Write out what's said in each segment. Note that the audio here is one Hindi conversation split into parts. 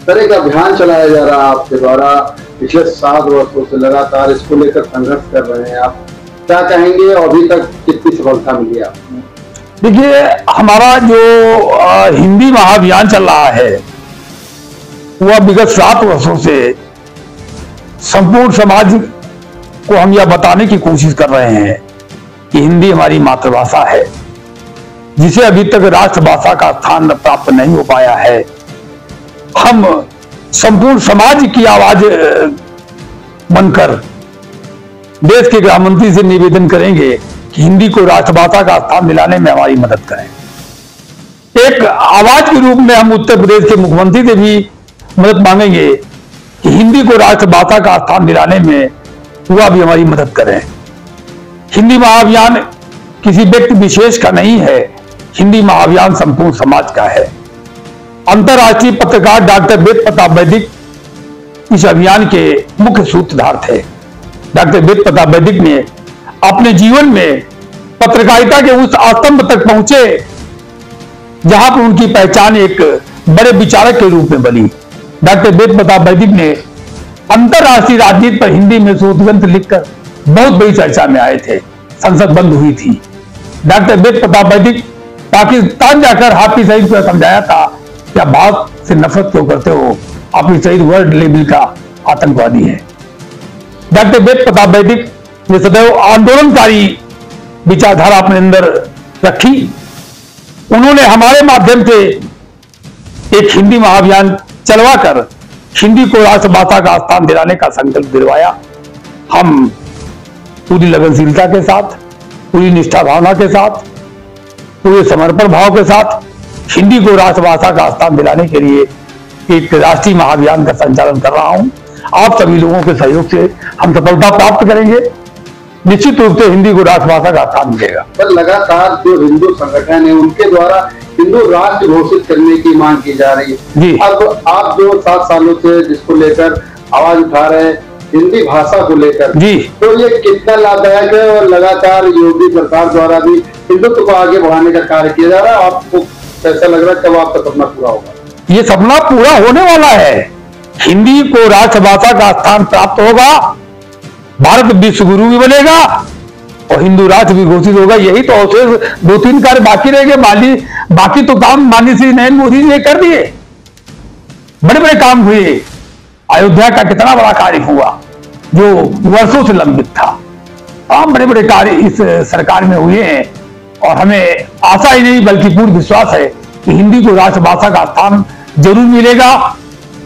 तरह का अभियान चलाया जा रहा है आपके द्वारा पिछले 7 वर्षों से लगातार इसको लेकर संघर्ष कर रहे हैं आप, क्या कहेंगे और अभी तक कितनी सफलता मिली आपको? देखिए, हमारा जो हिंदी महाअभियान चल रहा है वह विगत 7 वर्षों से संपूर्ण समाज को हम यह बताने की कोशिश कर रहे हैं कि हिंदी हमारी मातृभाषा है, जिसे अभी तक राष्ट्रभाषा का स्थान प्राप्त नहीं हो पाया है। हम संपूर्ण समाज की आवाज बनकर देश के गृह मंत्री से निवेदन करेंगे कि हिंदी को राष्ट्रभाषा का स्थान दिलाने में हमारी मदद करें। एक आवाज के रूप में हम उत्तर प्रदेश के मुख्यमंत्री से भी मदद मांगेंगे कि हिंदी को राष्ट्रभाषा का स्थान दिलाने में वह भी हमारी मदद करें। हिंदी महाअभियान किसी व्यक्ति विशेष का नहीं है, हिंदी महाअभियान संपूर्ण समाज का है। अंतर्राष्ट्रीय पत्रकार डॉक्टर वेद प्रताप वैदिक इस अभियान के मुख्य सूत्रधार थे। डॉक्टर वेद प्रताप वैदिक ने अपने जीवन में पत्रकारिता के उस आस्तंभ तक पहुंचे जहां पर उनकी पहचान एक बड़े विचारक के रूप में बनी। डॉक्टर वेद प्रताप वैदिक ने अंतर्राष्ट्रीय राजनीति पर हिंदी में शोध ग्रंथ लिखकर बहुत बड़ी चर्चा में आए थे। संसद बंद हुई थी। डॉक्टर वेद प्रताप वैदिक पाकिस्तान जाकर हाफिज सईद को समझाया था कि आप भारत से नफरत क्यों करते हो, हाफिज सईद वर्ल्ड लेवल का आतंकवादी है। डॉक्टर वेद प्रताप वैदिक ने सदैव आंदोलनकारी विचारधारा अपने अंदर रखी। उन्होंने हमारे माध्यम से एक हिंदी महाअभियान चलवाकर हिंदी को राष्ट्रभाषा का स्थान दिलाने का संकल्प दिलवाया। हम पूरी लगनशीलता के साथ, पूरी निष्ठा भावना के साथ, पूरे समर्पण भाव के साथ हिंदी को राष्ट्रभाषा का स्थान दिलाने के लिए एक राष्ट्रीय महाअभियान का संचालन कर रहा हूं। आप सभी लोगों के सहयोग से हम सफलता प्राप्त करेंगे। निश्चित रूप से हिंदी को राष्ट्रभाषा का स्थान मिलेगा। पर लगातार जो हिंदू संगठन है उनके द्वारा हिंदू राष्ट्र घोषित करने की मांग की जा रही है जी। अब आप जो 7 सालों से जिसको लेकर आवाज उठा रहे हैं हिंदी भाषा को लेकर जी, तो ये कितना लाभदायक है और लगातार योगी सरकार द्वारा भी हिंदुत्व को आगे बढ़ाने का कार्य किया जा रहा है। आपको कैसा लग रहा है, कब आपका सपना पूरा होगा? ये सपना पूरा होने वाला है। हिंदी को राष्ट्रभाषा का स्थान प्राप्त होगा, भारत विश्व गुरु भी बनेगा और हिंदू राष्ट्र भी घोषित होगा। यही तो अवशेष 2-3 कार्य बाकी रह गए। बाकी तो काम माननीय श्री नरेंद्र मोदी जी ने कर दिए। बड़े बड़े काम हुए। अयोध्या का कितना बड़ा कार्य हुआ जो वर्षों से लंबित था। तमाम बड़े बड़े कार्य इस सरकार में हुए हैं और हमें आशा ही नहीं बल्कि पूर्ण विश्वास है कि हिंदी को राष्ट्रभाषा का स्थान जरूर मिलेगा।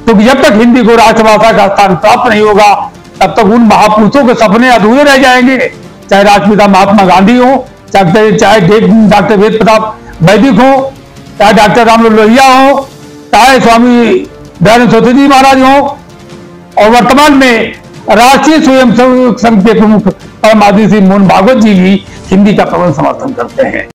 क्योंकि जब तक हिंदी को राष्ट्रभाषा का स्थान प्राप्त नहीं होगा तब तक उन महापुरुषों के सपने अधूरे रह जाएंगे, चाहे राष्ट्रपिता महात्मा गांधी हो, चाहे डॉक्टर वेद प्रताप वैदिक हो, चाहे डॉक्टर रामलाल लोहिया हो, चाहे स्वामी दयानंद सरस्वती महाराज हो और वर्तमान में राष्ट्रीय स्वयंसेवक संघ के प्रमुख परम आदरणीय श्री मोहन भागवत जी भी हिंदी का प्रबल समर्थन करते हैं।